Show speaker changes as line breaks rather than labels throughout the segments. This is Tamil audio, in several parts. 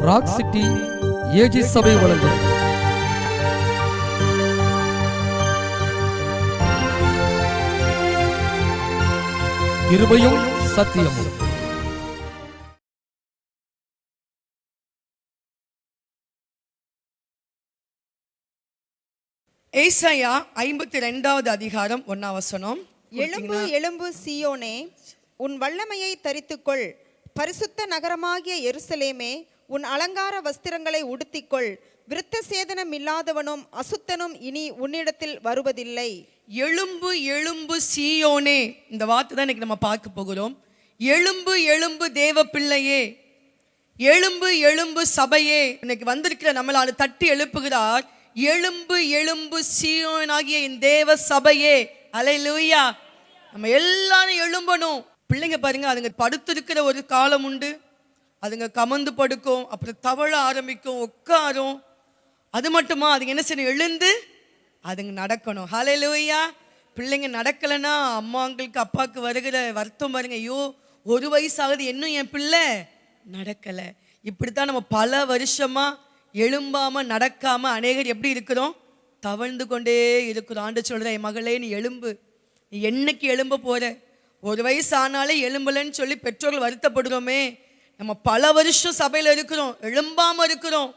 ராக் சிட்டி ஏஜி சபை வழங்கும் கிருபையும் சத்தியமும்.
ஏசாயா 52வது அதிகாரம் 1ஆம் வசனம்.
எழும்பு எழும்பு சீயோனே, உன் வல்லமையை தரித்துக்கொள். பரிசுத்த நகரமாகிய எருசலேமே, உன் அலங்கார வஸ்திரங்களை உடுத்திக்கொள். விருத்த சேதனம் இல்லாதவனும் அசுத்தனும் இனி உன்னிடத்தில் வருவதில்லை.
எழும்பு எழும்பு சீயோனே, இந்த வார்த்தை தான் இன்னைக்கு நம்ம பார்க்க போகிறோம். எழும்பு எழும்பு தேவ பிள்ளையே, எழும்பு எழும்பு சபையே. இன்னைக்கு வந்திருக்கிற நம்மள தட்டி எழுப்புகிறார். எழும்பு எழும்பு சீயோனாகிய என் தேவ சபையே. அல்லேலூயா. நம்ம எல்லாரும் எழும்பணும். பிள்ளைங்க பாருங்க, அதுங்க படுத்திருக்கிற ஒரு காலம் உண்டு, அதுங்க கமந்து படுக்கும், அப்புறம் தவழ ஆரம்பிக்கும், உட்காரும். அது மட்டுமா, அதுங்க என்ன செய்யணும்? எழுந்து அதுங்க நடக்கணும். ஹல்லேலூயா. பிள்ளைங்க நடக்கலைன்னா அம்மாங்களுக்கு அப்பாவுக்கு வருகிற வருத்தம் பாருங்க. ஐயோ, 1 வயசு ஆகுது, இன்னும் என் பிள்ளை நடக்கலை. இப்படித்தான் நம்ம பல வருஷமா எழும்பாம நடக்காம அநேகர் எப்படி இருக்கிறோம்? தவழ்ந்து கொண்டே இருக்கிறோம். ஆண்டவர் சொல்ற, என் மகளே நீ எழும்பு. நீ என்னைக்கு எழும்ப போற? 1 வயசு ஆனாலே எழும்பலன்னு சொல்லி பெற்றோர்கள் வருத்தப்படுறோமே. நம்ம பல வருஷம் சபையில இருக்கிறோம், எழும்பாம இருக்கிறோம்.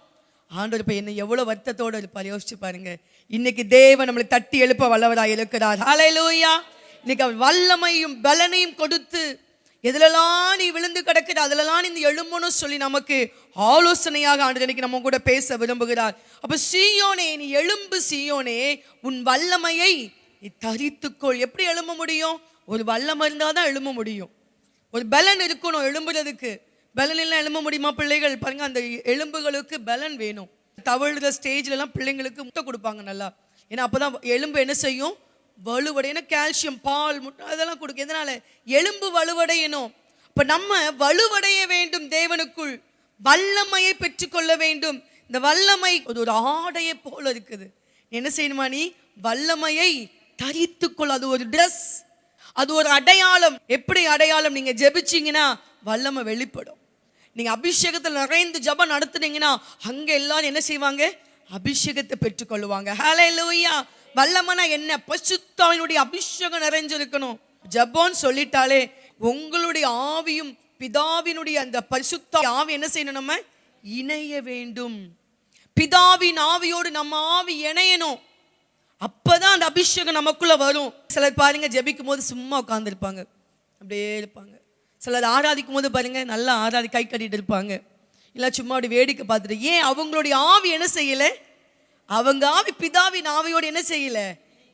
ஆண்டவர் இப்ப என்ன எவ்வளவு வருத்தத்தோடு இருப்பார் யோசிச்சு பாருங்க. இன்னைக்கு தேவன் நம்மளை தட்டி எழுப்ப வல்லவராய் இருக்கிறார். ஹல்லேலூயா. இன்னைக்கு அவர் வல்லமையும் பலனையும் கொடுத்து, எதுலலாம் நீ விழுந்து கிடக்குற அதுலலாம் நீ எழும்பணும் சொல்லி நமக்கு ஆலோசனையாக ஆண்டவர் இன்னைக்கு நம்ம கூட பேச விரும்புகிறார். அப்ப சீயோனே, நீ எழும்பு சீயோனே, உன் வல்லமையை நீ தரித்துக்கொள். எப்படி எழும்ப முடியும்? ஒரு வல்லமை இருந்தாதான் எழும்ப முடியும். ஒரு பலன் இருக்கணும் எழும்புறதுக்கு. பலன் எல்லாம் எழும்ப முடியுமா? பிள்ளைகள் பாருங்க, அந்த எலும்புகளுக்கு பலன் வேணும். தவழுற ஸ்டேஜ்ல எல்லாம் பிள்ளைங்களுக்கு முட்டை கொடுப்பாங்க நல்லா. ஏன்னா அப்பதான் எலும்பு என்ன செய்யும்? வலுவடையணும். கால்சியம், பால், முட்டை அதெல்லாம் கொடுக்கும். எதனால? எலும்பு வலுவடையணும். இப்ப நம்ம வலுவடைய வேண்டும், தேவனுக்குள் வல்லமையை பெற்றுக்கொள்ள வேண்டும். இந்த வல்லமை ஒரு ஆடையை போல இருக்குது. என்ன செய்யணுமா? நீ வல்லமையை தரித்துக்கொள். அது ஒரு ட்ரெஸ், அது ஒரு அடையாளம். எப்படி அடையாளம்? நீங்க ஜெபிச்சீங்கன்னா வல்லமை வெளிப்படும். நீங்க அபிஷேகத்தில் நிறைந்து ஜெபம் நடத்துனீங்கன்னா அங்க எல்லாரும் என்ன செய்வாங்க? அபிஷேகத்தை பெற்றுக்கொள்வாங்க. ஹல்லேலூயா. வல்லமைனா என்ன? பரிசுத்தாவினுடைய அபிஷேகம் நிறைஞ்சிருக்கணும். ஜெபம்னு சொல்லிட்டாலே உங்களுடைய ஆவியும் பிதாவினுடைய அந்த பரிசுத்த ஆவி என்ன செய்யணும்? நம்ம இணைய வேண்டும். பிதாவின் ஆவியோடு நம்ம ஆவி இணையணும். அப்பதான் அந்த அபிஷேகம் நமக்குள்ள வரும். சிலர் பாருங்க, ஜெபிக்கும் போது சும்மா உட்கார்ந்து இருப்பாங்க, அப்படியே இருப்பாங்க. சிலர் ஆராதிக்கும் போது பாருங்க, நல்லா கை கட்டிட்டு இருப்பாங்க, இல்ல சும்மா அப்படி வேடிக்கை பார்த்துட்டு. ஏன்? அவங்களுடைய ஆவி என்ன செய்யல? அவங்க ஆவி பிதாவின் ஆவியோடு என்ன செய்யல?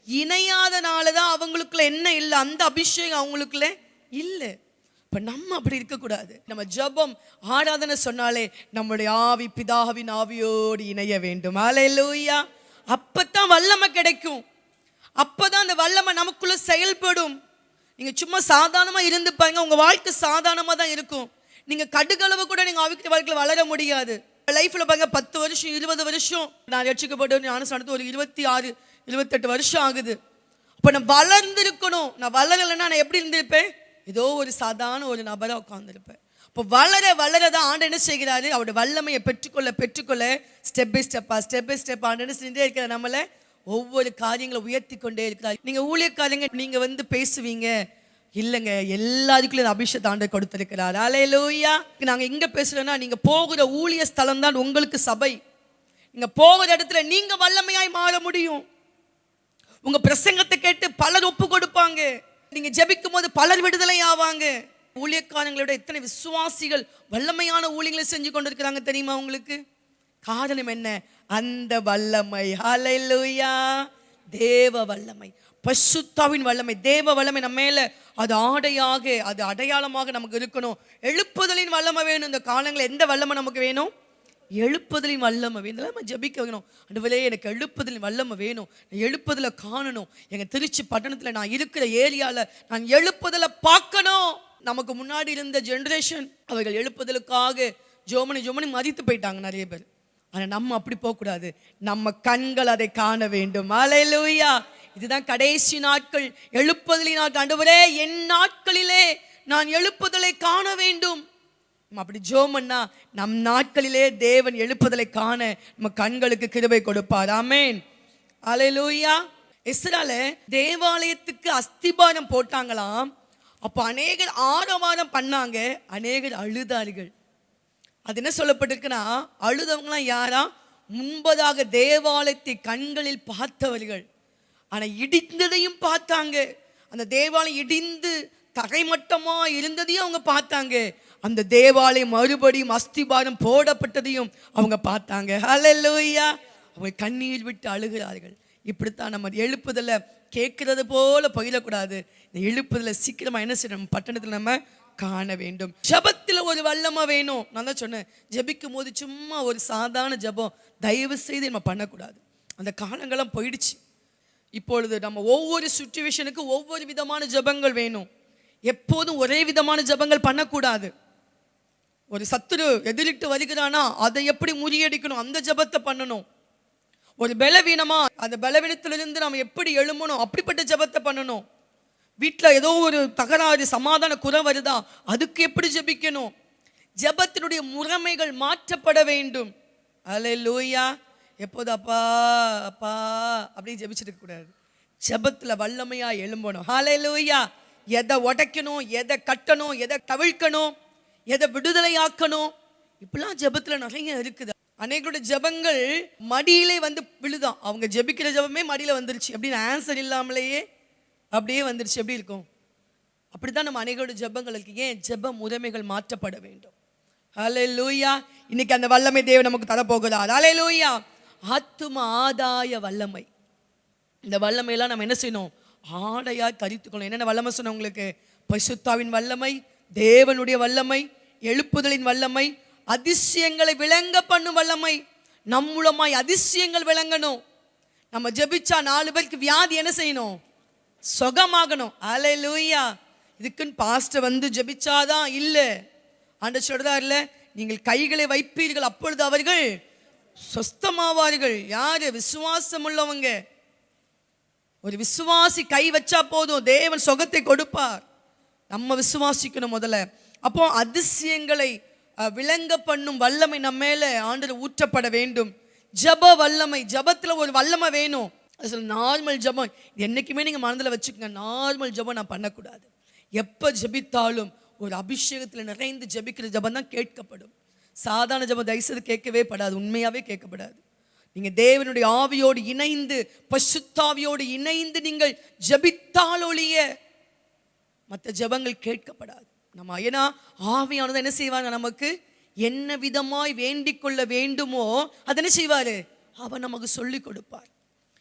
இணையாதனாலதான் அவங்களுக்குள்ள என்ன இல்லை? அந்த அபிஷேகம் அவங்களுக்குள்ள இல்லை. இப்ப நம்ம அப்படி இருக்கக்கூடாது. நம்ம ஜெபம் ஆராதனை சொன்னாலே நம்மளுடைய ஆவி பிதாவின் ஆவியோடு இணைய வேண்டும். ஹல்லேலூயா. அப்பதான் வல்லமை கிடைக்கும். அப்பதான் அந்த வல்லமை நமக்குள்ள செயல்படும். நீங்க சும்மா சாதாரணமா இருந்து பாருங்க, உங்க வாழ்க்கை சாதாரணமா தான் இருக்கும். நீங்க கடுகளவு கூட நீங்க ஆவிக்குரிய வாழ்க்கையில வளர முடியாது. லைஃப்ல பாருங்க, 10 வருஷம் 20 வருஷம் நான் ரட்சிக்கப்பட்டு ஞானஸ்நானத்து ஒரு 26 28 வருஷம் ஆகுது. அப்ப நான் வளர்ந்து இருக்கணும். நான் வளரலைன்னா நான் எப்படி இருந்திருப்பேன்? ஏதோ ஒரு சாதாரண ஒரு நபரா உட்கார்ந்துருப்பேன். இப்போ வளர வளரதான் ஆண்டு என்ன செய்கிறாரு? அவருடைய வல்லமையை பெற்றுக்கொள்ள ஸ்டெப் பை ஸ்டெப் ஆண்டு என்ன செஞ்சே இருக்கிற நம்மள ஒவ்வொரு காரியங்களை உயர்த்தி கொண்டே இருக்கிறார். நீங்க ஊழியக்காரங்க, நீங்க பேசுவீங்க இல்லைங்க, எல்லாருக்குள்ள அபிஷேகத்தை ஆண்டு கொடுத்திருக்கிறார். ஹல்லேலூயா. நாங்க இங்க பேசுறோம்னா, நீங்க போகிற ஊழிய ஸ்தலம் தான் உங்களுக்கு சபை. நீங்க போகிற இடத்துல நீங்க வல்லமையாய் மாற முடியும். உங்க பிரசங்கத்தை கேட்டு பலர் ஒப்பு கொடுப்பாங்க. நீங்க ஜெபிக்கும் போது பலர் விடுதலை ஆவாங்க. ஊழியக்காரங்களோட எத்தனை விசுவாசிகள் வல்லமையான ஊழியங்களை செஞ்சு கொண்டிருக்கிறாங்க தெரியுமா உங்களுக்கு? காரணம் என்ன? அந்த வல்லமை. ஹல்லேலூயா. தேவ வல்லமை, பரிசுத்தாவின் வல்லமை, தேவ வல்லமை நம்ம மேல அது ஆடையாக, அது அடையாளமாக நமக்கு இருக்கணும். எழுப்புதலின் வல்லமை வேணும். இந்த காலங்களில் எந்த வல்லமை நமக்கு வேணும்? எழுப்புதலின் வல்லமை வேணும். நம்ம ஜெபிக்க வேணும். ஆண்டவரே, எனக்கு எழுப்புதலின் வல்லமை வேணும். நான் எழுப்புதலை காணணும். எங்க திருச்சி பட்டணத்துல நான் இருக்கிற ஏரியால நான் எழுப்புதலை பார்க்கணும். நமக்கு முன்னாடி இருந்த ஜெனரேஷன் அவர்கள் எழுப்புதலுக்காக ஜோமனி மதித்து போயிட்டாங்க நிறைய பேர். ஆனா நம்ம அப்படி போகக்கூடாது. நம்ம கண்கள் அதை காண வேண்டும். ஹல்லேலூயா. இதுதான் கடைசி நாட்கள், எழுப்புதலின் நாட்கள். ஆண்டவரே, என் நாட்களிலே நான் எழுப்புதலை காண வேண்டும். நம்ம அப்படி ஜெபம் பண்ணா நம் நாட்களிலே தேவன் எழுப்புதலை காண நம்ம கண்களுக்கு கிருபை கொடுப்பார். ஆமென். அல்லேலூயா. இஸ்ரவேல தேவாலயத்துக்கு அஸ்திபாரம் போட்டாங்களாம். அப்போ அநேகர் ஆரவாரம் பண்ணாங்க, அநேகர் அழுதார்கள். அது என்ன சொல்லப்பட்டிருக்குன்னா, அழுதவங்களாம் யாரா? முன்பதாக தேவாலயத்தை கண்களில் பார்த்தவர்கள். ஆனா இடிந்ததையும் பார்த்தாங்க. அந்த தேவாலயம் இடிந்து தரைமட்டமா இருந்ததையும் அவங்க பார்த்தாங்க. அந்த தேவாலயம் மறுபடியும் அஸ்திபாரம் போடப்பட்டதையும் அவங்க பார்த்தாங்க. ஹல்லேலூயா. அவங்க கண்ணீர் விட்டு அழுகிறார்கள். இப்படித்தான் நம்ம எழுப்புதல கேட்கறது போல பகிரக்கூடாது. இந்த எழுப்புதல சீக்கிரமா என்ன செய்யணும்? பட்டணத்தில் நம்ம காண வேண்டும். ஜபத்துல ஒரு வல்லமை வேணும். நான் தான் சொன்னேன், ஜபிக்கும் போது சும்மா ஒரு சாதாரண ஜபம் தயவு செய்து நம்ம பண்ணக்கூடாது. அந்த காலங்களும் போயிடுச்சு. இப்பொழுது நம்ம ஒவ்வொரு சிச்சுவேஷனுக்கு ஒவ்வொரு விதமான ஜபங்கள் வேணும். எப்போதும் ஒரே விதமான ஜபங்கள் பண்ணக்கூடாது. ஒரு சத்துரு எதிரிட்டு வருகிறானா அதை எப்படி முறியடிக்கணும், அந்த ஜபத்தை பண்ணணும். ஒரு பலவீனமா அந்த பலவீனத்திலிருந்து நம்ம எப்படி எழும்பணும், அப்படிப்பட்ட ஜபத்தை பண்ணணும். வீட்டில் ஏதோ ஒரு தகராறு சமாதான குறை வருதா, அதுக்கு எப்படி ஜபிக்கணும். ஜபத்தினுடைய முறைமைகள் மாற்றப்பட வேண்டும். அல்லேலூயா. எப்போது அப்பா அப்பா அப்படின்னு ஜபிச்சிட்டு கூடாது. ஜபத்துல வல்லமையா எழும்பணும். அல்லேலூயா. எதை உடைக்கணும், எதை கட்டணும், எதை தவிழ்க்கணும், எதை விடுதலையாக்கணும், இப்பெல்லாம் ஜபத்துல நிறைய இருக்குது. அநேகருடைய ஜபங்கள் மடியிலே வந்து விழுதான். அவங்க ஜபிக்கிற ஜபமே மடியில வந்துருச்சு. அப்படின்னு ஆன்சர் இல்லாமலேயே அப்படியே வந்துருச்சு. எப்படி இருக்கும்? அப்படித்தான் நம்ம அநேகருடைய ஜபங்களுக்கு. ஏன்? ஜப முறைமைகள் மாற்றப்பட வேண்டும். அல்லேலூயா. இன்னைக்கு அந்த வல்லமை தேவன் நமக்கு தரப்போகிறார். அல்லேலூயா. ஆத்தும ஆதாய வல்லமை. இந்த வல்லமையெல்லாம் நம்ம என்ன செய்யணும்? ஆடையா தரித்துக்கணும். என்னென்ன வல்லமை சொன்ன உங்களுக்கு? பரிசுத்தாவின் வல்லமை, தேவனுடைய வல்லமை, எழுப்புதலின் வல்லமை, அதிசயங்களை விளங்க பண்ணும் வல்லமை. நம் மூலமாய் அதிசயங்கள் விளங்கணும். நம்ம ஜெபிச்சா 4 பேருக்கு வியாதி என்ன செய்யணும்? சுகமாகணும். அல்லேலூயா. இதுக்குன்னு பாஸ்டர் வந்து ஜெபிச்சாதான் இல்ல. ஆண்டவர் சொல்றாருல, நீங்கள் கைகளை வைப்பீர்கள் அப்பொழுது அவர்கள் சொஸ்தமாவார்கள். யாரு? விசுவாசம் உள்ளவங்க. ஒரு விசுவாசி கை வச்சா போதும், தேவன் சுகத்தை கொடுப்பார். நம்ம விசுவாசிக்கணும் முதல்ல. அப்போ அதிசயங்களை விளங்க பண்ணும் வல்லமை நம்ம மேல ஆண்டவர் ஊற்றப்பட வேண்டும். ஜப வல்லமை. ஜபத்துல ஒரு வல்லமை வேணும். நார்மல் ஜபம் என்னைக்குமே நீங்க மனதில் வச்சுக்கோங்க. நார்மல் ஜபம் நான் பண்ணக்கூடாது. எப்ப ஜபித்தாலும் ஒரு அபிஷேகத்தில் நிறைந்து ஜபிக்கிற ஜபம் தான் கேட்கப்படும். சாதாரண ஜபம் தயவுசெய்து கேட்கவே படாது, உண்மையாவே கேட்கப்படாது. நீங்க தேவனுடைய ஆவியோடு இணைந்து, பசுத்தாவியோடு இணைந்து நீங்கள் ஜபித்தாலொழிய மற்ற ஜபங்கள் கேட்கப்படாது. நம்ம ஏன்னா ஆவியானது என்ன செய்வாங்க? நமக்கு என்ன விதமாய் வேண்டிக் கொள்ள வேண்டுமோ அதை என்ன செய்வாரு? அவர் நமக்கு சொல்லி கொடுப்பார்.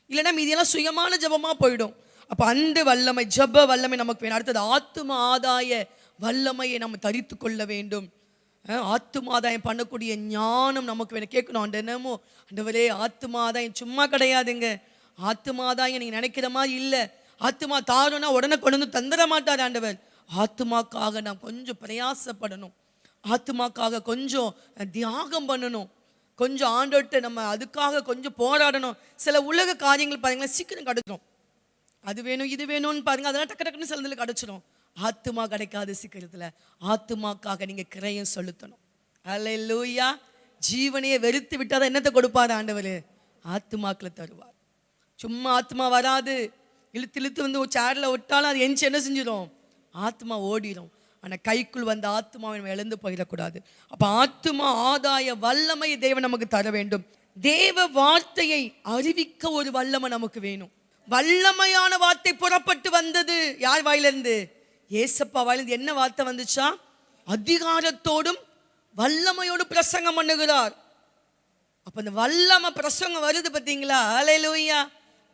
இல்லைன்னா மீதியெல்லாம் சுயமான ஜபமா போயிடும். அப்ப அந்த வல்லமை, ஜப வல்லமை நமக்கு வேணும். அடுத்தது ஆத்தும ஆதாய வல்லமையை நம்ம தரித்து கொள்ள வேண்டும். ஆத்தும ஆதாயம் பண்ணக்கூடிய ஞானம் நமக்கு வேணும். கேட்கணும், என்னமோ ஆண்டவரே ஆத்தும ஆதாயம் சும்மா கிடையாதுங்க. ஆத்தும ஆதாயம் நீங்க நினைக்கிற மாதிரி இல்லை. ஆத்துமா தாருன்னா உடனே கொண்டு வந்து தந்துட மாட்டார் ஆண்டவர். ஆத்துமாக்காக நாம் கொஞ்சம் பிரயாசப்படணும். ஆத்துமாக்காக கொஞ்சம் தியாகம் பண்ணணும். கொஞ்சம் ஆண்டவர்கிட்ட நம்ம அதுக்காக கொஞ்சம் போராடணும். சில உலக காரியங்கள் பாருங்களேன் சீக்கிரம் கிடைச்சிடும். அது வேணும் இது வேணும்னு பாருங்க, அதெல்லாம் டக்கு டக்குன்னு சிலதில் கிடைச்சிடும். ஆத்துமா கிடைக்காது சீக்கிரத்தில். ஆத்துமாக்காக நீங்க கிரயம் செலுத்தணும். அல்லேலூயா. ஜீவனையை வெறுத்து விட்டாதான் என்னத்தை கொடுப்பாரு ஆண்டவர்? ஆத்துமாக்களை தருவார். சும்மா ஆத்மா வராது. இழுத்து இழுத்து வந்து ஒரு சேர்ல விட்டாலும் அது எஞ்சி என்ன செஞ்சிடும்? ஆத்மா ஓடிடும். ஆனால் கைக்குள் வந்த ஆத்மாவை நம்ம இழந்து போயிடக்கூடாது. அப்போ ஆத்மா ஆதாய வல்லமை தேவன் நமக்கு தர வேண்டும். தேவ வார்த்தையை அறிவிக்க ஒரு வல்லமை நமக்கு வேணும். வல்லமையான வார்த்தை புறப்பட்டு வந்தது யார் வாயிலிருந்து? ஏசப்பா வாயிலிருந்து. என்ன வார்த்தை வந்துச்சா? அதிகாரத்தோடும் வல்லமையோடு பிரசங்கம் பண்ணுகிறார். அப்ப இந்த வல்லமை பிரசங்கம் வருது பார்த்தீங்களா? அல்லேலூயா.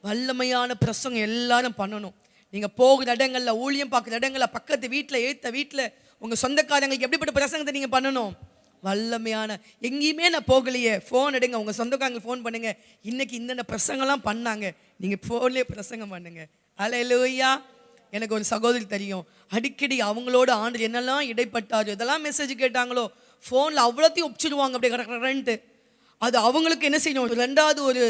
வல்லமையான பிரசங்கம் எல்லாரும் பண்ணணும். நீங்க போகிற இடங்கள்ல, ஊழியம் பார்க்குற இடங்கள்ல, பக்கத்து வீட்டில், ஏத்த வீட்டில், உங்க சொந்தக்காரங்களுக்கு எப்படிப்பட்ட பிரசங்கத்தை நீங்க பண்ணணும்? வல்லமையான. எங்கேயுமே நான் போகலையே, ஃபோன் எடுங்க, உங்க சொந்தக்காரங்களுக்கு ஃபோன் பண்ணுங்க, இன்னைக்கு இந்த பிரசங்கம்லாம் பண்ணாங்க, நீங்க ஃபோன்லேயே பிரசங்கம் பண்ணுங்க. அல்லேலூயா. எனக்கு ஒரு சகோதரி தெரியும், அடிக்கடி அவங்களோட ஆண்டு என்னெல்லாம் இடைப்பட்டாரு, இதெல்லாம் மெசேஜ் கேட்டாங்களோ ஃபோனில் அவ்வளோத்தையும் ஒப்பிச்சிடுவாங்க அப்படியே கரெக்டான்ட்டு. அது அவங்களுக்கு என்ன செய்யணும்? ரெண்டாவது ஒரு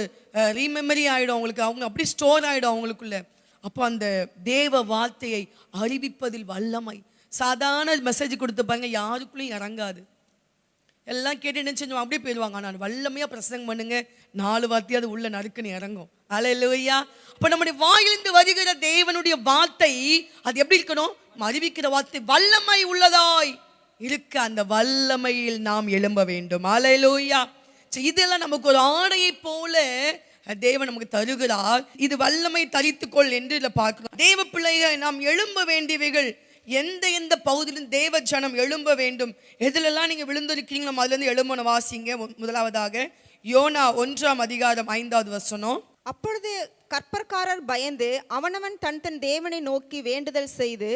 ரீமெமரி ஆகிடும் அவங்களுக்கு. அவங்க அப்படி ஸ்டோர் ஆகிடும் அவங்களுக்குள்ள. அப்போ அந்த தேவ வார்த்தையை அறிவிப்பதில் வல்லமை. சாதாரண மெசேஜ் கொடுத்து பாருங்க, யாருக்குள்ளேயும் இறங்காது. எல்லாம் கேட்டு என்ன செஞ்சோம் அப்படியே போயிடுவாங்க. ஆனால் வல்லமையாக பிரசங்கம் பண்ணுங்க, 4 வார்த்தையாவது உள்ள நறுக்குன்னு இறங்கும். அல்லேலூயா. அப்போ நம்முடைய வாயிலிருந்து வருகிற தேவனுடைய வார்த்தை அது எப்படி இருக்கணும்? அறிவிக்கிற வார்த்தை வல்லமை உள்ளதாய் இருக்க அந்த வல்லமையில் நாம் எழும்ப வேண்டும். அல்லேலூயா. இதெல்லாம் நமக்கு ஒரு ஆடையை போல தேவன் நமக்கு தருகிறார். இது வல்லமை தரித்துக்கொள் என்று இதில் பார்க்கிறோம். தேவ பிள்ளைகள் நாம் எழும்ப வேண்டியவைகள் எந்த எந்த பகுதியிலும் தேவ ஜனம் எழும்ப வேண்டும். எதிலெல்லாம் நீங்க விழுந்திருக்கீங்களோ அதுல இருந்து எழும்பன வாசிங்க. முதலாவதாக யோனா 1ஆம் அதிகாரம் 5வது வசனம்.
அப்பொழுது கற்பற்காரர் பயந்து அவனவன் தன் தன் தேவனை நோக்கி வேண்டுதல் செய்து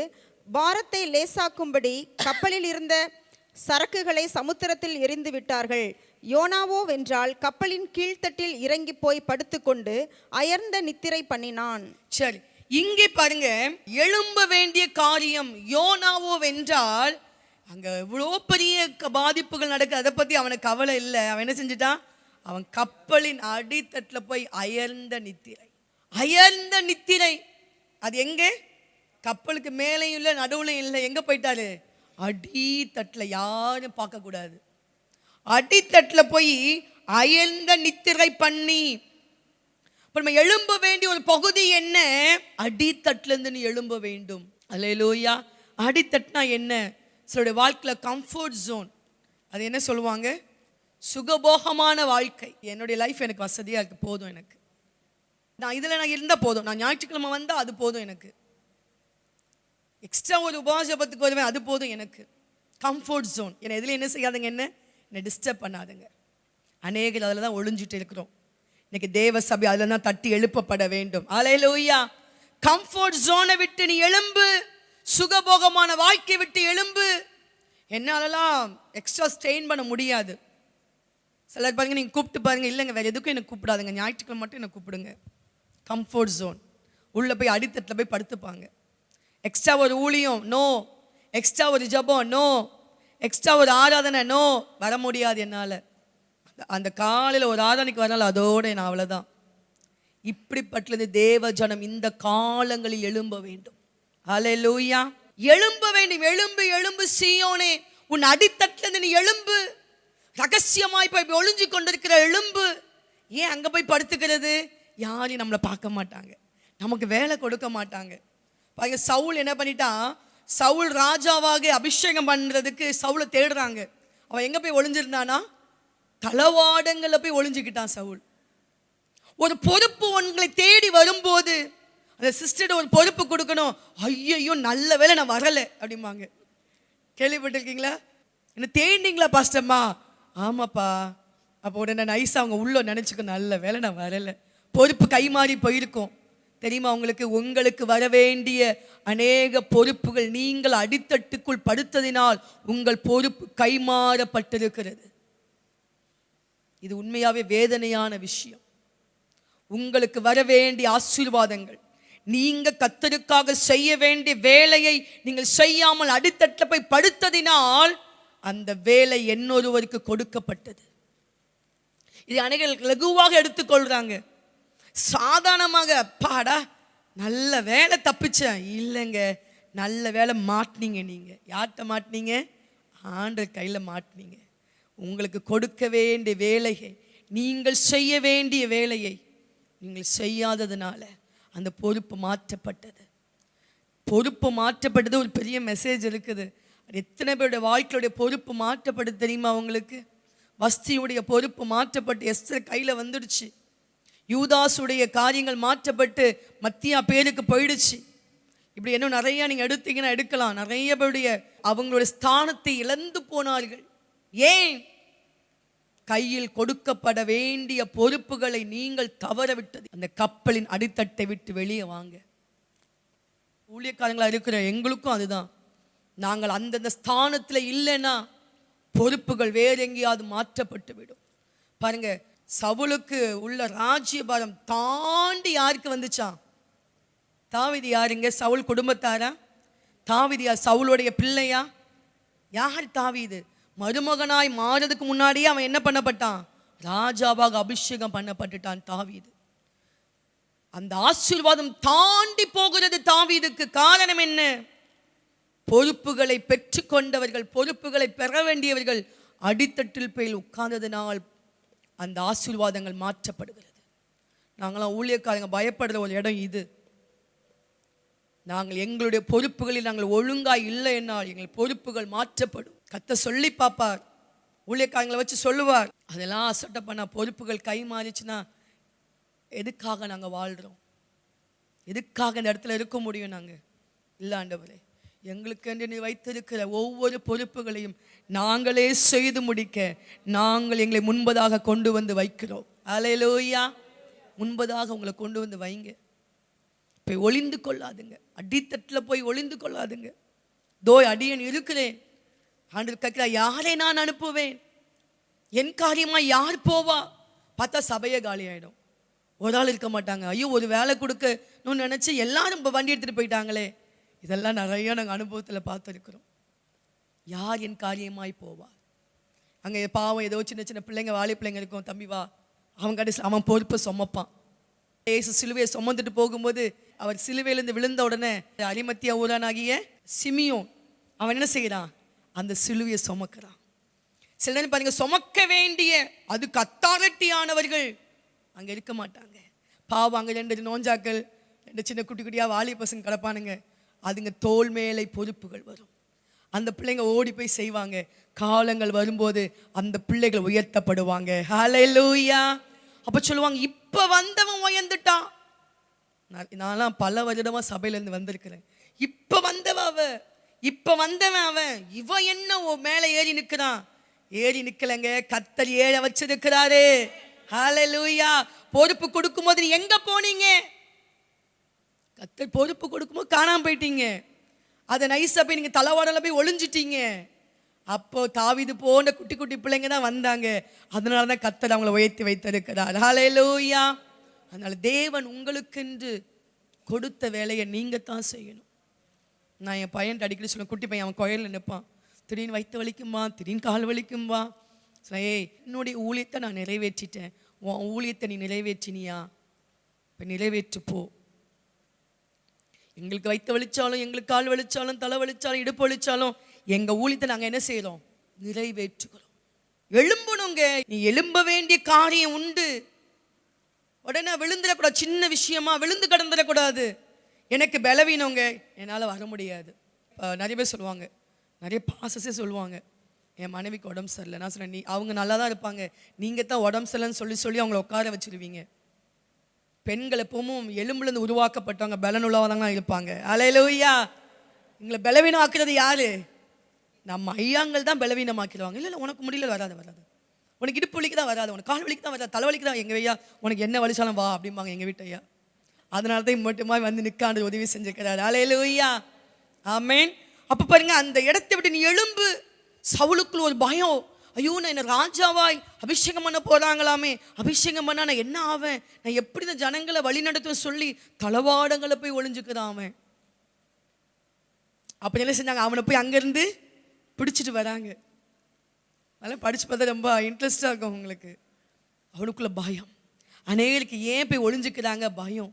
பாரத்தை லேசாக்கும்படி கப்பலில் இருந்த சரக்குகளை சமுத்திரத்தில் எறிந்து விட்டார்கள். யோனாவோ வென்றால் கப்பலின் கீழ்த்தட்டில் இறங்கி போய் படுத்துக்கொண்டு அயர்ந்த நித்திரை பண்ணினான்.
சரி, இங்கே பாருங்க, எழும்ப வேண்டிய காரியம். யோனாவோ வென்றால் அங்க இவ்வளோ பெரிய பாதிப்புகள் நடக்குது, அதை பத்தி அவனுக்கு கவலை இல்லை. அவன் என்ன செஞ்சுட்டான்? அவன் கப்பலின் அடித்தட்டில் போய் அயர்ந்த நித்திரை. அயர்ந்த நித்திரை அது எங்கே? கப்பலுக்கு மேலேயும் இல்லை நடுவுலையும் இல்லை. எங்க போயிட்டாரு? அடித்தட்டில். யாரும் பார்க்க கூடாது. அடித்தட்டில் போய் அயர்ந்த நித்திரை பண்ணி. நம்ம எழும்ப வேண்டிய ஒரு பகுதி என்ன? அடித்தட்டுல இருந்து நீ எழும்ப வேண்டும். அல்லேலூயா. அடித்தட்டுனா என்ன? சிலருடைய வாழ்க்கையில கம்ஃபர்ட் ஜோன், அது என்ன சொல்லுவாங்க? சுகபோகமான வாழ்க்கை. என்னுடைய லைஃப் எனக்கு வசதியா இருக்கு, போதும் எனக்கு. நான் இதுல நான் இருந்தா போதும். நான் ஞாயிற்றுக்கிழமை வந்தா அது போதும் எனக்கு. எக்ஸ்ட்ரா ஒரு உபவாசபத்துக்கு வருவேன், அது போதும் எனக்கு. Comfort zone. என்னை எதுல என்ன செய்யாதுங்க, என்னை டிஸ்டர்ப் பண்ணாதுங்க. அநேகர் அதில் தான் ஒளிஞ்சிட்டு இருக்கிறோம். இன்னைக்கு தேவ சபை அதில் தான் தட்டி எழுப்பப்பட வேண்டும். அல்லேலூயா. கம்ஃபர்ட் ஜோனை விட்டு நீ எழும்பு. சுகபோகமான வாழ்க்கை விட்டு எழும்பு. என்னாலலாம் எக்ஸ்ட்ரா ஸ்ட்ரெயின் பண்ண முடியாது. சிலர் பாருங்க, நீங்கள் கூப்பிட்டு பாருங்க, இல்லைங்க வேறு எதுக்கும் எனக்கு கூப்பிடாதுங்க, ஞாயிற்றுக்கிழமை மட்டும் என்னை கூப்பிடுங்க. Comfort zone. உள்ளே போய் அடித்தட்டில் போய் படுத்துப்பாங்க. எக்ஸ்ட்ரா ஒரு ஊழியம் நோ, எக்ஸ்ட்ரா ஒரு ஜபம் நோ, எக்ஸ்ட்ரா ஒரு ஆராதனை நோ, வர முடியாது என்னால். அந்த காலையில் ஒரு ஆராதனைக்கு வரனால அதோட நான் அவ்வளோதான். இப்படிப்பட்டது தேவ ஜனம் இந்த காலங்களில் எழும்ப வேண்டும். அல்லேலூயா. எழும்ப வேண்டும். எழும்பு எழும்பு சீயோனே, உன் அடித்தட்டிலிருந்து நீ எழும்பு. ரகசியமாய் போய் ஒளிஞ்சு கொண்டிருக்கிற எழும்பு. ஏன் அங்கே போய் படுத்துக்கிறது? யாரையும் நம்மளை பார்க்க மாட்டாங்க, நமக்கு வேலை கொடுக்க மாட்டாங்க. பாருங்க, சவுல் என்ன பண்ணிட்டான்? சவுல் ராஜாவாக அபிஷேகம் பண்ணுறதுக்கு சவுலை தேடுறாங்க. அவன் எங்கே போய் ஒளிஞ்சிருந்தானா? தளவாடங்களில் போய் ஒளிஞ்சுக்கிட்டான் சவுல். ஒரு பொறுப்பு உங்களை தேடி வரும்போது அந்த சிஸ்டர்ட ஒரு பொறுப்பு கொடுக்கணும். ஐயோ நல்ல வேலை நான் வரலை அப்படிம்பாங்க. கேள்விப்பட்டிருக்கீங்களா? என்ன தேடிங்களா பாஸ்டம்மா? ஆமாப்பா. அப்போ உடனே நைஸாக அவங்க உள்ள நினச்சிக்கோ, நல்ல வேலை நான் வரலை. பொறுப்பு கை மாறி போயிருக்கும். தெரியுமா உங்களுக்கு? உங்களுக்கு வர வேண்டிய அநேக பொறுப்புகள் நீங்கள் அடித்தட்டுக்குள் படுத்ததினால் உங்கள் பொறுப்பு கைமாறப்பட்டிருக்கிறது. இது உண்மையாவே வேதனையான விஷயம். உங்களுக்கு வர வேண்டிய ஆசீர்வாதங்கள், நீங்க கர்த்தருக்காக செய்ய வேண்டிய வேலையை நீங்கள் செய்யாமல் அடித்தட்டில் போய் படுத்ததினால் அந்த வேலை இன்னொருவருக்கு கொடுக்கப்பட்டது. இது அனைவர்கள் லகுவாக எடுத்துக்கொள்றாங்க. சாதாரணமாக பாடா நல்ல வேலை தப்பிச்சேன். இல்லைங்க, நல்ல வேலை மாட்டினீங்க. நீங்க யார்கிட்ட மாட்டினீங்க? ஆண்டவர் கையில் மாட்டினீங்க. உங்களுக்கு கொடுக்க வேண்டிய வேலையை, நீங்கள் செய்ய வேண்டிய வேலையை நீங்கள் செய்யாததுனால அந்த பொறுப்பு மாற்றப்பட்டது. பொறுப்பு மாற்றப்பட்டது. ஒரு பெரிய மெசேஜ் இருக்குது. எத்தனை பேருடைய வாழ்க்கையுடைய பொறுப்பு மாற்றப்பட்டது தெரியுமா உங்களுக்கு? வஸ்தியுடைய பொறுப்பு மாற்றப்பட்டு எஸ்தர் கையில் வந்துடுச்சு. யூதாசுடைய காரியங்கள் மாற்றப்பட்டு மத்தியா பேருக்கு போயிடுச்சு. இப்படி இன்னும் நிறைய நீங்கள் எடுத்தீங்கன்னா எடுக்கலாம். நிறைய பேருடைய அவங்களுடைய ஸ்தானத்தை இழந்து போனார்கள். ஏன்? கையில் கொடுக்கப்பட வேண்டிய பொறுப்புகளை நீங்கள் தவற விட்டது. அந்த கப்பலின் அடித்தட்டை விட்டு வெளியே வாங்க. ஊழியக்காரங்களா இருக்கிற எங்களுக்கும் அதுதான். நாங்கள் அந்தந்த ஸ்தானத்தில் இல்லைன்னா பொறுப்புகள் வேற எங்கேயாவது மாற்றப்பட்டு விடும். பாருங்க, சவுலுக்கு உள்ள ராஜ்யபாரம் தாண்டி யாருக்கு வந்துச்சான்? தாவீது யாருங்க? சவுல் குடும்பத்தாரா? தாவீது சவுளுடைய பிள்ளையா? யார் தாவீது? மருமகனாய் மாறதுக்கு முன்னாடியே அவன் என்ன பண்ணப்பட்டான்? ராஜாவாக அபிஷேகம் பண்ணப்பட்டுட்டான் தாவீது. அந்த ஆசீர்வாதம் தாண்டி போகிறது தாவீதுக்கு. காரணம் என்ன? பொறுப்புகளை பெற்றுக்கொண்டவர்கள், பொறுப்புகளை பெற வேண்டியவர்கள் அடித்தட்டில் போய் உட்கார்ந்ததினால் அந்த ஆசீர்வாதங்கள் மாற்றப்படுகிறது. நாங்களாம் ஊழியக்காரங்க பயப்படுற ஒரு இடம் இது. நாங்கள் எங்களுடைய பொறுப்புகளில் நாங்கள் ஒழுங்காய் இல்லை என்னால் எங்கள் பொறுப்புகள் மாற்றப்படும். கர்த்தர் சொல்லி பார்ப்பார், ஊழியக்காரங்களை வச்சு சொல்லுவார். அதெல்லாம் அசட்டை பண்ண பொறுப்புகள் கை மாறிச்சுன்னா எதுக்காக நாங்கள் வாழ்கிறோம்? எதுக்காக இந்த இடத்துல இருக்க முடியும்? நாங்கள் இல்லை ஆண்டவரே, எங்களுக்கு என்று நீ வைத்திருக்கிற ஒவ்வொரு பொறுப்புகளையும் நாங்களே செய்து முடிக்க நாங்கள் எங்களை முன்பதாக கொண்டு வந்து வைக்கிறோம். அல்லேலூயா. முன்பதாக உங்களை கொண்டு வந்து வைங்க. போய் ஒளிந்து கொள்ளாதுங்க, அடித்தட்டில் போய் ஒளிந்து கொள்ளாதுங்க. அடியேன் இருக்கிறேன். ஆண்டவர் கேட்கிறா, யாரை நான் அனுப்புவேன்? என் காரியமா யார் போவா? பார்த்தா சபையே காலி ஆயிடும். ஒரு ஆள் இருக்க மாட்டாங்க. ஐயோ, ஒரு வேலை கொடுக்கணும்னு நினைச்சு எல்லாரும் இப்போ வண்டி எடுத்துட்டு போயிட்டாங்களே. இதெல்லாம் நிறைய நாங்கள் அனுபவத்தில் பார்த்துருக்குறோம். யார் என் காரியமாய் போவா? அங்கே பாவம் ஏதோ சின்ன சின்ன பிள்ளைங்க, வாலி பிள்ளைங்க இருக்கும். தம்பி வா, அவன் கடைசி அவன் பொறுப்பை சுமப்பான். ஏசு சிலுவையை சுமந்துட்டு போகும்போது அவர் சிலுவையிலேருந்து விழுந்த உடனே அரிமத்தியா ஊரானாகிய சிமியோன் அவன் என்ன செய்கிறான்? அந்த சிலுவையை சுமக்கிறான். சில நேரம் பாருங்க, சுமக்க வேண்டிய அதுக்கு அத்தாரிட்டியானவர்கள் அங்கே இருக்க மாட்டாங்க. பாவம் அங்கே 2 நோஞ்சாக்கள், 2 சின்ன குட்டி குட்டியாக வாலி பசங்க கிடப்பானுங்க. அதுங்க தோல் மேலே பொறுப்புகள் வரும். அந்த பிள்ளைங்க ஓடி போய் செய்வாங்க. காலங்கள் வரும்போது அந்த பிள்ளைகள் உயர்த்தப்படுவாங்க. ஹல்லேலூயா. அப்போ சொல்லுவாங்க, இப்போ வந்தவன் உயர்ந்துட்டான். நான்லாம் பல வருடமா சபையிலேருந்து வந்திருக்கிறேன். இப்போ வந்தவன் அவன், இவன் என்ன மேலே ஏறி நிற்கிறான்? ஏறி நிற்கலங்க, கர்த்தர் ஏற வச்சிருக்கிறாரு. ஹல்லேலூயா. பொறுப்பு கொடுக்கும்போது நீ எங்க போனீங்க? கர்த்தர் பொறுப்பு கொடுக்கும்போது காணாம போயிட்டீங்க. அதை நைஸா போய் நீங்க தலைவாடல போய் ஒளிஞ்சிட்டீங்க. அப்போ தாவீது போன்ற குட்டி குட்டி பிள்ளைங்க தான் வந்தாங்க. அதனால தான் கர்த்தர் அவங்களை உயர்த்தி வைத்திருக்கிறார். ஹல்லேலூயா. அதனால தேவன் உங்களுக்கென்று கொடுத்த வேலையை நீங்க தான் செய்யணும். நான் என் பையன் அடிக்கடி சொல்லுவேன், குட்டி பையன் அவன் கோயிலில் நிற்பான். திடீர்னு வயிற்று வலிக்கும்பா, திடீர்னு கால் வலிக்கும்பா. ஏய், என்னுடைய ஊழியத்தை நான் நிறைவேற்றிட்டேன். உன் ஊழியத்தை நீ நிறைவேற்றினியா? இப்போ நிறைவேற்று போ. எங்களுக்கு வயிற்று வலிச்சாலும், எங்களுக்கு கால் வலிச்சாலும், தலை வலிச்சாலும், இடுப்பு வலிச்சாலும் எங்கள் ஊழியத்தை நாங்கள் என்ன செய்கிறோம்? நிறைவேற்றுகிறோம். எழும்பணுங்க. நீ எழும்ப வேண்டிய காரியம் உண்டு. உடனே விழுந்துடக்கூடாது. சின்ன விஷயமா விழுந்து கடந்துடக்கூடாது. எனக்கு பலவீனங்க, என்னால் வர முடியாது. நிறைய பேர் சொல்லுவாங்க, நிறைய பாசஸே சொல்லுவாங்க, என் மனைவிக்கு உடம்பு சரியில்லை. நான் சொன்னேன், அவங்க நல்லா தான் இருப்பாங்க, நீங்கள் தான் உடம்பு சரியில்லைன்னு சொல்லி அவங்கள உட்கார வச்சிருவீங்க. பெண்கள் எப்பவும் எலும்புலேருந்து உருவாக்கப்பட்டவங்க பலனுள்ளவங்க தான் இருப்பாங்க. அல்லேலூயா. எங்களை பலவீனம் ஆக்குறது யாரு? நம்ம ஐயாங்கள் தான் பலவீனம் ஆக்கிடுவாங்க. இல்லை உனக்கு முடியல, வராது. உனக்கு இடுப்பு வலிக்கு தான் வராது, உனக்கு கால் வலிக்கு தான் வராது, தலைவலிக்கு தான். எங்கள் ஐயா உனக்கு என்ன வலிச்சாலும் வா அப்படிம்பாங்க எங்கள் வீட்டு ஐயா. அதனால தான் மட்டுமா வந்து நிற்காண்டு உதவி செஞ்சுக்கிறாரு. அல்லேலூயா. ஆமென். அப்போ பாருங்க, அந்த இடத்தை விட்டு நீ எழும்பு. சவுலுக்குள்ள ஒரு பயம். ஐயோ, நான் என்ன ராஜாவாய் அபிஷேகம் பண்ண போறாங்களாமே, அபிஷேகம் பண்ணா நான் என்ன ஆவேன், நான் எப்படி இந்த ஜனங்களை வழி நடத்துவேன் சொல்லி தளவாடங்களை போய் ஒளிஞ்சுக்கிறான் அவன். அப்படி என்ன செஞ்சாங்க? அவனை போய் அங்கேருந்து பிடிச்சிட்டு வராங்க. அதெல்லாம் படிச்சு பார்த்தா ரொம்ப இன்ட்ரெஸ்டாக இருக்கும் உங்களுக்கு. அவனுக்குள்ள பயம். அநேகருக்கு ஏன் போய் ஒளிஞ்சுக்கிறாங்க? பயம்.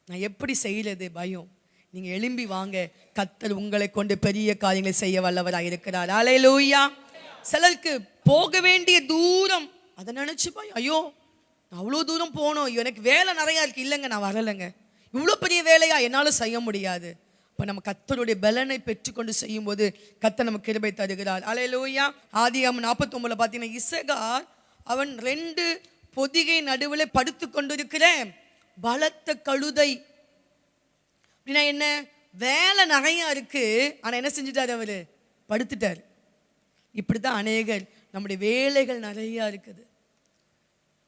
நான் எப்படி செய்கிறது? பயம். நீங்கள் எழும்பி வாங்க. கர்த்தர் உங்களை கொண்டு பெரிய காரியங்களை செய்ய வல்லவராக இருக்கிறார். அல்லேலூயா. சிலருக்கு போக வேண்டிய தூரம், அதை நினச்சி பயம். ஐயோ, நான் அவ்வளோ தூரம் போகணும், எனக்கு வேலை நிறையா இருக்குது. இல்லைங்க, நான் வரலைங்க, இவ்வளோ பெரிய வேலையா என்னால் செய்ய முடியாது. இப்போ நம்ம கர்த்தருடைய பலனை பெற்றுக்கொண்டு செய்யும்போது கர்த்தர் நமக்கு கிருபை தருகிறார். அல்லேலூயா. ஆதியாகமம் 49 பார்த்தீங்கன்னா, இசகார் அவன் 2 பொதிகை நடுவில் படுத்து கொண்டிருக்கிற பலத்த கழுதை. அப்படின்னா என்ன? வேலை நிறையா இருக்கு, ஆனால் என்ன செஞ்சுட்டார்? அவர் படுத்துட்டார். இப்படிதான் அநேகர், நம்முடைய வேலைகள் நிறையா இருக்குது.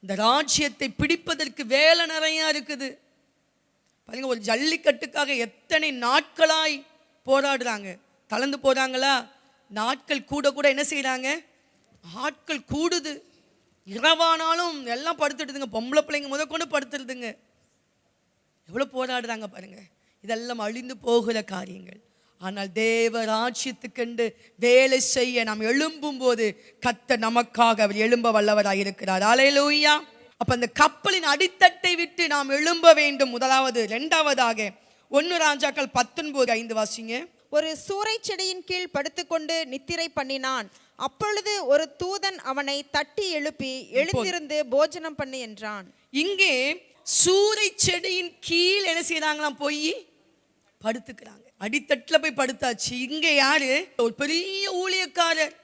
இந்த ராஜ்யத்தை பிடிப்பதற்கு வேலை நிறையா இருக்குது. பாருங்க, ஒரு ஜல்லிக்கட்டுக்காக எத்தனை நாட்களாய் போராடுறாங்க. கலந்து போறாங்களா? நாட்கள் கூட கூட என்ன செய்யறாங்க? ஆட்கள் கூடுது. இரவானாலும் எல்லாம் படுத்துடுதுங்க. பொம்பளை பிள்ளைங்க முதற்கொண்டு படுத்துடுதுங்க. எவ்வளோ போராடுறாங்க பாருங்க. இதெல்லாம் அழிந்து போகிற காரியங்கள். ஆனால் தேவ ராஜ்யத்துக்கென்று வேலை செய்ய நாம் எழும்பும் போது கர்த்தர் நமக்காக அவர் எழும்ப வல்லவராக இருக்கிறார். அல்லேலூயா. அப்ப அந்த கப்பலின் அடித்தட்டை விட்டு நாம் எழும்ப வேண்டும். முதலாவது. இரண்டாவதாக 1 ராஜாக்கள் 19:5 வாசிங்க.
ஒரு சூறை செடியின் கீழ் படுத்துக்கொண்டு நித்திரை பண்ணினான். அப்பொழுது ஒரு தூதன் அவனை தட்டி எழுப்பி எழுந்திருந்து போஜனம் பண்ணு என்றான்.
இங்கே சூரை செடியின் கீழ் என்ன செய்யறாங்களாம்? போய் படுத்துக்கிறாங்க. அடித்தட்டுல போய் படுத்தாச்சு. இங்க யாரு? ஒரு பெரிய ஊழியக்காரர்,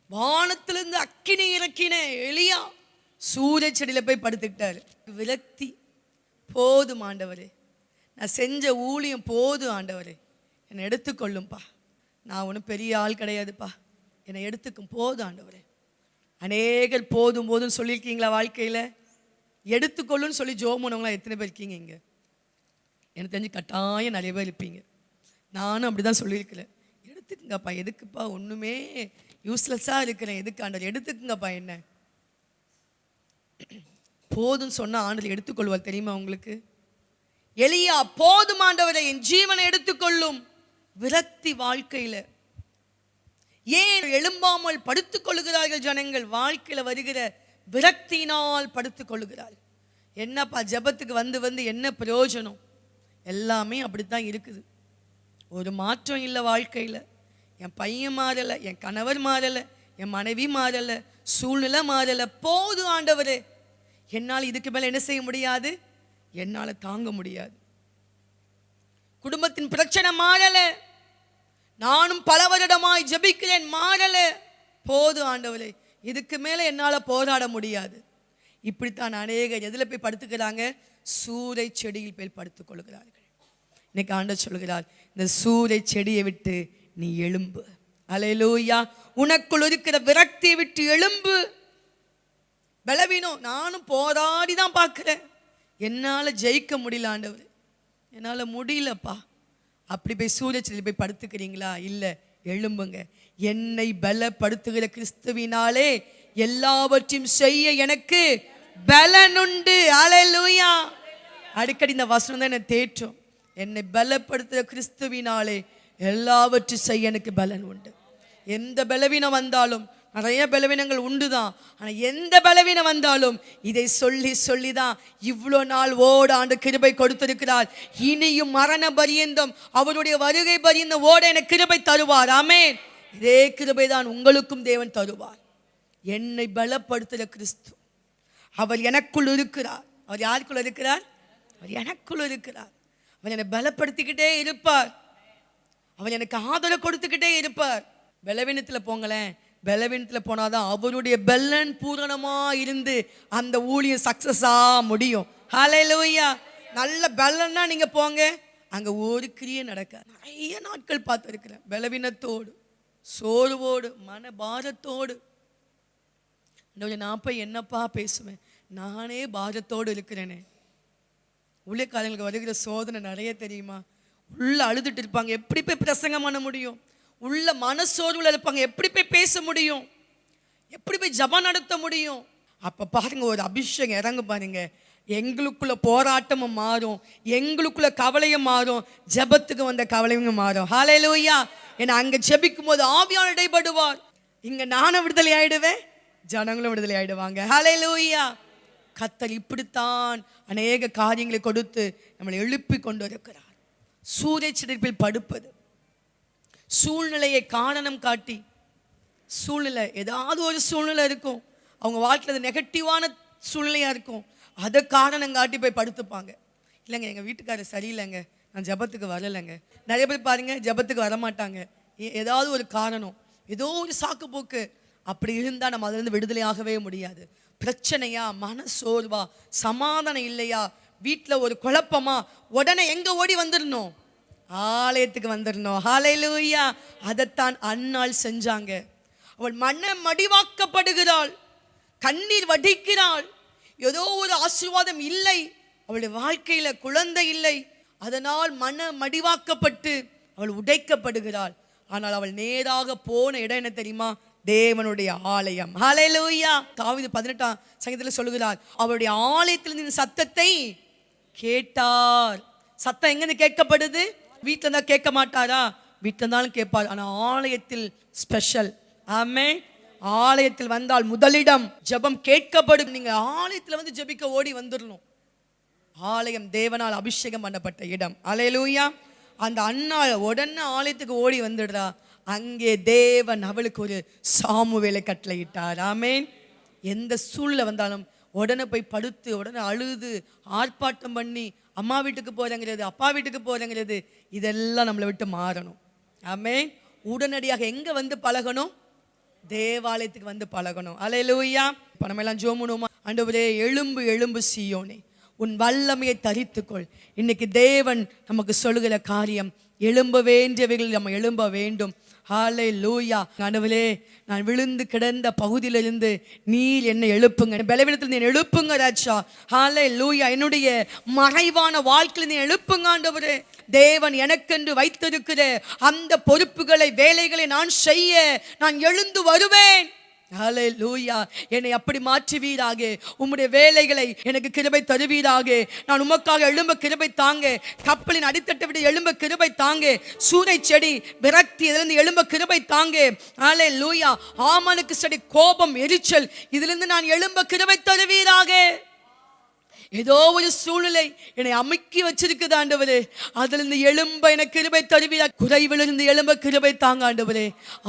வானத்திலிருந்து அக்கினி இறக்கின எலியா சூரிய செடியில போய் படுத்துக்கிட்டாரு. விரக்தி. போதும் ஆண்டவரே, நான் செஞ்ச ஊழியம் போதும் ஆண்டவரே, என்னை எடுத்துக்கொள்ளும்பா. நான் ஒன்றும் பெரிய ஆள் கிடையாதுப்பா, என்னை எடுத்துக்கும் போதும் ஆண்டவரே. அநேகர் போதும் போதும் சொல்லியிருக்கீங்களா? வாழ்க்கையில் எடுத்துக்கொள்ளுன்னு சொல்லி ஜோமுனவங்களா எத்தனை பேர் இருக்கீங்க இங்கே? எனக்கு தெரிஞ்சு கட்டாயம் நிறைய பேர் இருப்பீங்க. நானும் அப்படி தான் சொல்லியிருக்கிறேன். எடுத்துக்குங்கப்பா. எதுக்குப்பா? ஒன்றுமே யூஸ்லெஸ்ஸாக இருக்கிறேன், எதுக்கு ஆண்டவர்? எடுத்துக்குங்கப்பா. என்ன போதும் சொன்ன ஆண்டவர் எடுத்துக்கொள்வார் தெரியுமா உங்களுக்கு? எலியா போதும் ஆண்டவரை, என் ஜீவனை எடுத்துக்கொள்ளும். விரக்தி வாழ்க்கையில ஏன் எழும்பாமல் படுத்துக் கொள்ளுகிறார்கள் ஜனங்கள்? வாழ்க்கையில வருகிற விரக்தியினால் படுத்துக் கொள்ளுகிறார்கள். என்னப்பா ஜெபத்துக்கு வந்து வந்து என்ன பிரயோஜனம்? எல்லாமே அப்படித்தான் இருக்குது. ஒரு மாற்றம் இல்லை வாழ்க்கையில. என் பையன் மாறலை, என் கணவர் மாறலை, என் மனைவி மாறலை, சூழ்நிலை மாறலை. போதும் ஆண்டவரே, என்னால் இதுக்கு மேல என்ன செய்ய முடியாது, என்னால தாங்க முடியாது. குடும்பத்தின் பிரச்சனை மாறல, நானும் பல வருடமாய் ஜெபிக்கிறேன், மாறல. போதும் ஆண்டவரே, இதுக்கு மேல என்னால போராட முடியாது. இப்படித்தான் அநேகர் எதுல போய் படுத்துக்கிறாங்க? சூரை செடியில் போய் படுத்துக் கொள்கிறார்கள். இன்னைக்கு ஆண்டவர் சொல்கிறார், இந்த சூரை செடியை விட்டு நீ எழும்பு. அல்லேலூயா. உனக்குள் இருக்கிற விரக்தியை விட்டு எழும்பு. பலவீனம், நானும் போராடி தான் பார்க்கிறேன், என்னால ஜெயிக்க முடியல ஆண்டவர், என்னால முடியலப்பா. அப்படி போய் சூரிய செடியில் போய் படுத்துக்கிறீங்களா? இல்ல, எழும்புங்க. என்னை பலப்படுத்துகிற கிறிஸ்துவினாலே எல்லாவற்றையும் செய்ய எனக்கு பலன் உண்டு. அல்லேலூயா. அடிக்கடி இந்த வசனம் தான் என்னை தேற்றும். என்னை பலப்படுத்துகிற கிறிஸ்துவினாலே எல்லாவற்றையும் செய்ய எனக்கு பலன் உண்டு. எந்த பலவீனம் வந்தாலும், நிறைய பலவீனங்கள் உண்டுதான், ஆனால் எந்த பலவீனம் வந்தாலும் இதை சொல்லி சொல்லிதான் இவ்வளோ நாள் ஓட ஆண்டு கிருபை கொடுத்திருக்கிறார். இனியும் மரண பரியந்தம், அவருடைய வருகை பரியந்தம் ஓட எனக்கு கிருபை தருவார். ஆமென். இதே கிருபை தான் உங்களுக்கும் தேவன் தருவார். என்னை பலப்படுத்துகிற கிறிஸ்து, அவர் எனக்குள் இருக்கிறார். அவர் யாருக்குள்ள இருக்கிறார்? அவர் எனக்குள் இருக்கிறார். அவர் என்னை பலப்படுத்திக்கிட்டே இருப்பார். அவர் எனக்கு ஆதரவு கொடுத்துக்கிட்டே இருப்பார். பலவீனத்தில் போங்களேன், பலவீனத்தில் போனாதான் அவருடைய பலன் பூரணமா இருந்து அந்த ஊழியம் சக்சஸா முடியும். ஹல்லேலூயா. நல்ல பலன்னா நீங்க போங்க, அங்க ஒரு கிரியை நடக்க. நிறைய நாட்கள் பார்த்து இருக்கிறேன், பலவீனத்தோடு, சோர்வோடு, மனபாரத்தோடு. நான் போய் என்னப்பா பேசுவேன்? நானே பாரத்தோடு இருக்கிறேனே. ஊழியக்காரங்களுக்கு வருகிற சோதனை நிறைய தெரியுமா? உள்ள அழுதுட்டு இருப்பாங்க, எப்படி போய் பிரசங்கம் பண்ண முடியும்? உள்ள மனசோர்வுல இருப்பாங்க, எப்படி போய் பேச முடியும்? எப்படி போய் ஜெபம் நடத்த முடியும்? அப்ப பாருங்க, ஒரு அபிஷேகம் இறங்க பாருங்க. எங்களுக்குள்ள போராட்டமும் மாறும், எங்களுக்குள்ள கவலையும் மாறும், ஜெபத்துக்கு வந்த கவலையும் மாறும். ஹல்லேலூயா. ஏன்னா அங்க ஜெபிக்கும் போது ஆவியானவர் இடைப்படுவார். இங்க நானும் விடுதலை ஆயிடுவேன், ஜனங்களும் விடுதலை ஆயிடுவாங்க. ஹல்லேலூயா. கர்த்தர் இப்படித்தான் அநேக காரியங்களை கொடுத்து நம்மளை எழுப்பி கொண்டு இருக்கிறார். சூரிய செடியில் படுப்பது, சூழ்நிலையை காரணம் காட்டி, சூழ்நிலை ஏதாவது ஒரு சூழ்நிலை இருக்கும், அவங்க வாழ்க்கையில் நெகட்டிவான சூழ்நிலையாக இருக்கும், அதை காரணம் காட்டி போய் படுத்துப்பாங்க. இல்லைங்க, எங்கள் வீட்டுக்காரர் சரியில்லைங்க, நான் ஜெபத்துக்கு வரலைங்க. நிறைய பேர் பாருங்க, ஜெபத்துக்கு வரமாட்டாங்க, ஏதாவது ஒரு காரணம், ஏதோ ஒரு சாக்கு போக்கு. அப்படி இருந்தால் நம்ம அதிலிருந்து விடுதலையாகவே முடியாது. பிரச்சனையா, மனசோர்வா, சமாதானம் இல்லையா, வீட்டில் ஒரு குழப்பமா, உடனே எங்க ஓடி வந்துடணும்? ஆலயத்துக்கு வந்துடணும். ஹல்லேலூயா. அதைத்தான் அன்னாள் செஞ்சாங்க. அவள் மன மடிவாக்கப்படுகிறாள், கண்ணீர் வடிக்கிறாள். ஏதோ ஒரு ஆசீர்வாதம் இல்லை, அவளுடைய வாழ்க்கையில குழந்தை இல்லை, அதனால் மன மடிவாக்கப்பட்டு அவள் உடைக்கப்படுகிறாள். ஆனால் அவள் நேராக போன இடம் என்ன தெரியுமா? தேவனுடைய ஆலயம். ஹல்லேலூயா. தாவீது 18ஆம் சங்கீதத்தில் சொல்லுகிறார், அவருடைய ஆலயத்திலிருந்து சத்தத்தை கேட்டார். சத்தம் எங்கிருந்து கேட்கப்படுது? வீட்டில் இருந்தால் கேட்க மாட்டாரா? வீட்டில் இருந்தாலும் கேட்பார், ஆனால் ஆலயத்தில் ஸ்பெஷல். ஆமென். ஆலயத்தில் வந்தால் முதலிடம் ஜெபம் கேட்கப்படும். நீங்க ஆலயத்தில் வந்து ஜெபிக்க ஓடி வந்துடணும். ஆலயம் தேவனால் அபிஷேகம் பண்ணப்பட்ட இடம். அல்லேலூயா. அந்த அன்னாள் உடனே ஆலயத்துக்கு ஓடி வந்துடுறா. அங்கே தேவன் அவளுக்கு ஒரு சாமுவேலை கட்டளையிட்டார். ஆமென். எந்த சூழ்நிலை வந்தாலும் உடனே போய் படுத்து உடனே அழுது ஆர்ப்பாட்டம் பண்ணி அம்மா வீட்டுக்கு போறேங்கிறது, அப்பா வீட்டுக்கு போறேங்கிறது, இதெல்லாம் நம்மளை விட்டு மாறணும். ஆமென். உடனடியாக எங்க வந்து பழகணும்? தேவாலயத்துக்கு வந்து பழகணும். அல்லேலூயா. இப்ப நம்ம எல்லாம் ஜெபம் பண்ணுவோமா? ஆண்டவரே, எழும்பு எழும்பு சீயோனே, உன் வல்லமையை தரித்துக்கொள். இன்னைக்கு தேவன் நமக்கு சொல்லுகிற காரியம், எழும்ப வேண்டியவைகள் நம்ம எழும்ப வேண்டும். ஹல்லேலூயா. ஆண்டவரே, நான் விழுந்து கிடந்த பகுதியிலிருந்து நீர் என்னை எழுப்புங்க, பலவீனத்தில் நீ எழுப்புங்க ராஜா. ஹல்லேலூயா. என்னுடைய மறைவான வாழ்க்கையில் நீ எழுப்புங்க ஆண்டவரே. தேவன் எனக்கென்று வைத்திருக்கிற அந்த பொறுப்புகளை, வேலைகளை நான் செய்ய நான் எழுந்து வருவேன். ஹல்லேலூயா. என்னை அப்படி மாற்றுவீராக. உம்முடைய வேலைகளை எனக்கு கிருபை தருவீராக. நான் உமக்காக எழும்ப கிருபை தாங்க. கப்பலின் அடித்தட்டை விட எழும்ப கிருபை தாங்க. சூறை செடி விரக்தி இதிலிருந்து எழும்ப கிருபை தாங்க. ஹல்லேலூயா. ஆமனுக்கு செடி கோபம், எரிச்சல், இதிலிருந்து நான் எழும்ப கிருபை தருவீராக. ஏதோ ஒரு சூழ்நிலை என்னை அமுக்கி வச்சிருக்குது ஆண்டவரே, அதிலிருந்து எழும்ப எனக்கு கிருபை தருவீரா. குறைவிலிருந்து எழும்ப கிருபை தாங்க ஆண்டவரே.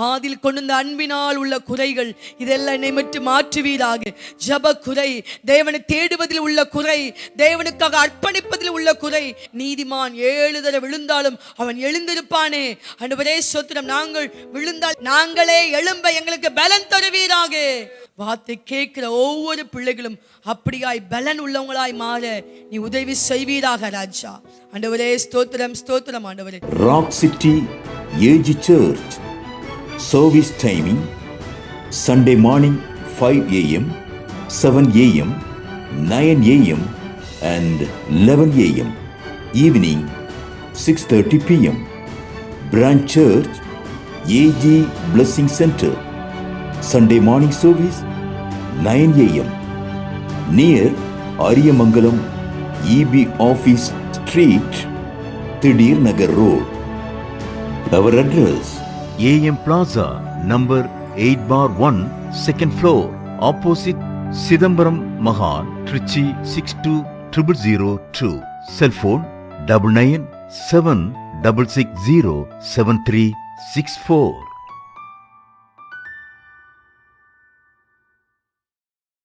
ஆதில் கொண்டு அன்பினால் உள்ள குறைகள் இதெல்லாம் என்னை மட்டும் மாற்றுவீராக. ஜப குறை, தேவனை தேடுவதில் உள்ள குறை, தேவனுக்காக அர்ப்பணிப்பதில் உள்ள குறை. நீதிமான் 7 தடவை விழுந்தாலும் அவன் எழுந்திருப்பானே. ஆண்டவரே ஸ்தோத்திரம். நாங்கள் விழுந்தால் நாங்களே எழும்ப எங்களுக்கு பலன் தருவீராக. வார்த்தை கேட்கிற ஒவ்வொரு பிள்ளைகளும் அப்படியாய் பலன் உள்ளவங்களாய் மாற நீ உதவி செய்வீராக ராஜா. ஆண்டவரே ஸ்தோத்திரம் ஸ்தோத்திரம் ஆண்டவரே.
Rock city AG church service timing Sunday morning 5 a.m., 7 a.m., 9 a.m. and 11 a.m. Evening 6:30 p.m. Branch Church AG Blessing Center. Sunday morning service 9 a.m. near Ariyamangalam EB Office Street, Thidir Nagar Road. Our address
AM Plaza, number 8/1, second floor, opposite Sidambaram Mahan, Trichy 620002. Cell phone 9976607364.